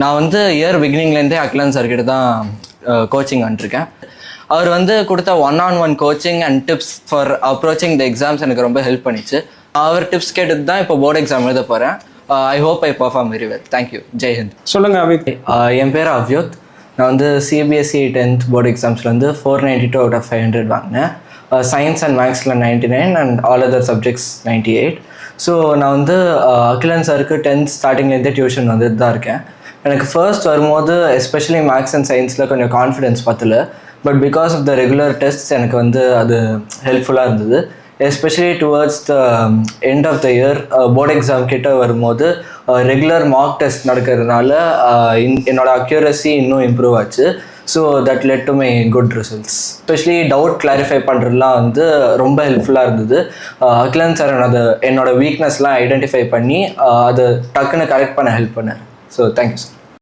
நான் வந்து இயர் பிகினிங்லேருந்தே அகிலன் சார்கிட்ட தான் கோச்சிங் வந்துருக்கேன். அவர் வந்து கொடுத்த 1-on-1 coaching and tips for approaching the exams எனக்கு ரொம்ப ஹெல்ப் பண்ணிச்சு. அவர் டிப்ஸ் கேட்டது தான் இப்போ போர்டு எக்ஸாம் எழுத போகிறேன். I hope I perform very well. Thank you. ஜெய்ஹிந்த். சொல்லுங்கள் அவித். என் பேர் அவ்யோத். நான் வந்து சிபிஎஸ்சி 10th போர்டு எக்ஸாம்ஸில் வந்து 492 out of 500 வாங்கினேன். சயின்ஸ் அண்ட் மேக்ஸில் 99 and all other subjects 98. So நான் வந்து அகிலன் சாருக்கு 10th ஸ்டார்டிங்லேருந்தே டியூஷன் வந்துட்டு தான் இருக்கேன். எனக்கு ஃபர்ஸ்ட் வரும்போது எஸ்பெஷலி மேக்ஸ் அண்ட் சயின்ஸில் கொஞ்சம் கான்ஃபிடென்ஸ் பத்தல. But because of the regular tests எனக்கு வந்து அது ஹெல்ப்ஃபுல்லாக இருந்தது. Especially towards the end of the year board exam கிட்ட வரும்போது ரெகுலர் மார்க் டெஸ்ட் நடக்கிறதுனால என்னோட அக்யூரசி இன்னும் இம்ப்ரூவ் ஆச்சு. So that led to my good results. Especially doubt clarify பண்ணுறதுலாம் வந்து ரொம்ப ஹெல்ப்ஃபுல்லாக இருந்தது. அகிலன் சார் என்னோட வீக்னஸ்லாம் ஐடென்டிஃபை பண்ணி அதை டக்குன்னு கரெக்ட் பண்ண ஹெல்ப் பண்ணார். So thank you sir.